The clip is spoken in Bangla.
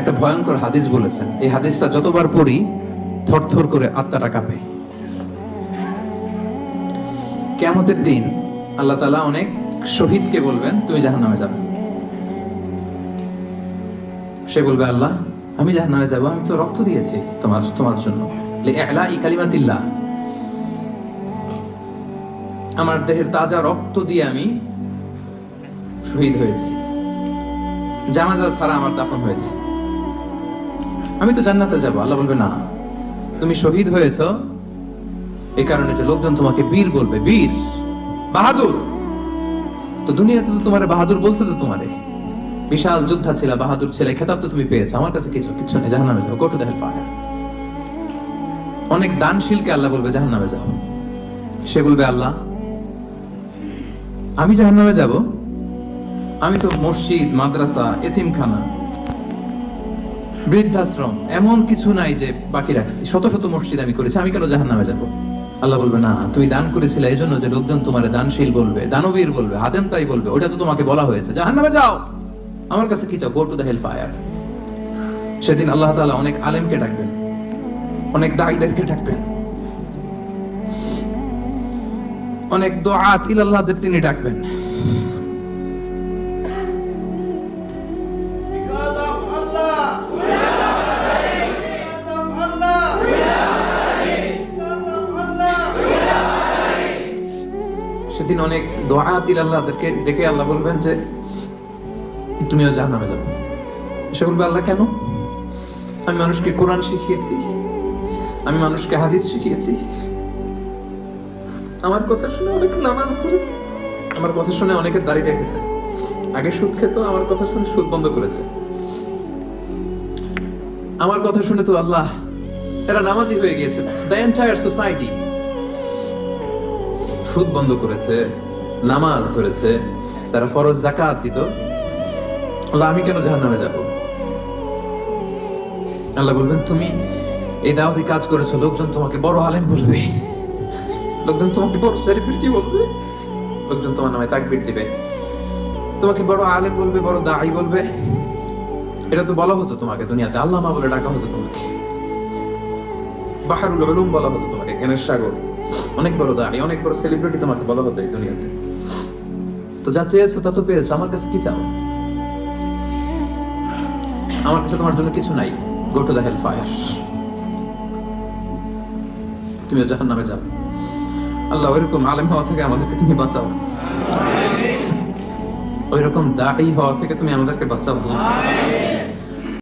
একটা ভয়ঙ্কর হাদিস বলেছেন। এই হাদিসটা যতবার পড়ি থরথর করে আত্মাটা কাঁপে। কিয়ামতের দিন আল্লাহ তাআলা অনেক শহীদকে বলবেন তুমি জাহান্নামে যাবে। সে বলবে আল্লাহ আমি জাহান্নামে যাব, আমি তো রক্ত দিয়েছি তোমার জন্য, লিইলাই কালিমাতিল্লাহ, আমার দেহের তাজা রক্ত দিয়ে আমি শহীদ হয়েছি, জানাজা ছাড়া আমার দাফন হয়েছে, আমি তো জান্নাতে যাব। আল্লাহ বলবে না, তুমি শহীদ হয়েছ এই কারণে যে লোকজন তোমাকে বীর বলবে, বীর বাহাদুর। তো দুনিয়াতে তো তোমারে বাহাদুর বলছে, তো তোমারে বিশাল যোদ্ধা ছিল, বাহাদুর ছিল, খেতাব তো তুমি পেয়েছো, আমার কাছে কিছু নেই, জাহান্নামে যাও, গো টু দ্য হেলফায়ার। অনেক দানশীলকে আল্লাহ বলবে জাহান্নামে যাও। সে বলবে আল্লাহ আমি জাহান্নামে যাব, আমি তো মসজিদ, মাদ্রাসা, এতিমখানা, বৃদ্ধাশ্রম এমন কিছু নাই যে বাকি রাখছি, শত শত মসজিদ আমি করেছি, আমি কেন জাহান্নামে যাব? আল্লাহ বলবে না, তুমি দান করেছিলে এই জন্য যে লোকজন তোমার দানশীল বলবে, দানবীর বলবে, হাদেম তাই বলবে, ওটা তো তোমাকে বলা হয়েছে, জাহান্নামে যাও, আমার কাছে কি চাও, go to the hell fire. সেদিন আল্লাহ তাআলা অনেক আলেমকে ডাকবেন, অনেক দাঈদেরকে ডাকবেন, অনেক দুআত ইলাল্লাহদের তিনি ডাকবেন। সেদিন অনেক দুআত ইলাল্লাহদেরকে ডেকে আল্লাহ বলবেন যে তুমিও জাহান্নামে যাবে। সে বলবে আল্লাহ কেন? আমি মানুষকে কোরআন শিখিয়েছি, আমি মানুষকে হাদিস শিখিয়েছি, আমার কথা শুনে অনেকে নামাজ পড়েছে, আমার কথা শুনে অনেকে দাড়ি রেখেছে, আগে সুদ খেত, আমার কথা শুনে সুদ বন্ধ করেছে, আমার কথা শুনে তো আল্লাহ এরা নামাজি হয়ে গিয়েছে। দ্য এন্টায়ার সোসাইটি সুদ বন্ধ করেছে, নামাজ ধরেছে, তারা ফরজ যাকাত দিত, আল্লাহ আমি কেন জাহান্নামে যাব? আল্লাহ বলবেন তুমি এই দাওয়াতি কাজ করেছো, লোকজন তোমাকে বড় আলেম বলবে, লোকজন তোমাকে বড় সেলিব্রিটি বলবে, লোকজন তোমার নামে তাকবীর দিবে, তোমাকে বড় আলেম বলবে, বড় দাঈ বলবে। এটা তো বলা হতো তোমাকে দুনিয়াতে, আল্লামা বলে ডাকা হতো তোমাকে, বাহরুল উলুম বলা হতো তোমাকে, জ্ঞানের সাগর, অনেক বড় দাঈ, অনেক বড় সেলিব্রিটি তোমাকে বলা হতো এই দুনিয়াতে। তো যা চেয়েছো তা তো পেয়েছো, আমার কাছে কি চাও? আমার কাছে তোমার জন্য কিছু নাই, go to the hell fire, তুমি জাহান্নামে যাও। আল্লাহ ওইরকম আলেম হওয়া থেকে আমাদেরকে তুমি বাঁচাও, ওইরকম দাঈ হওয়া থেকে তুমি আমাদেরকে বাঁচাও।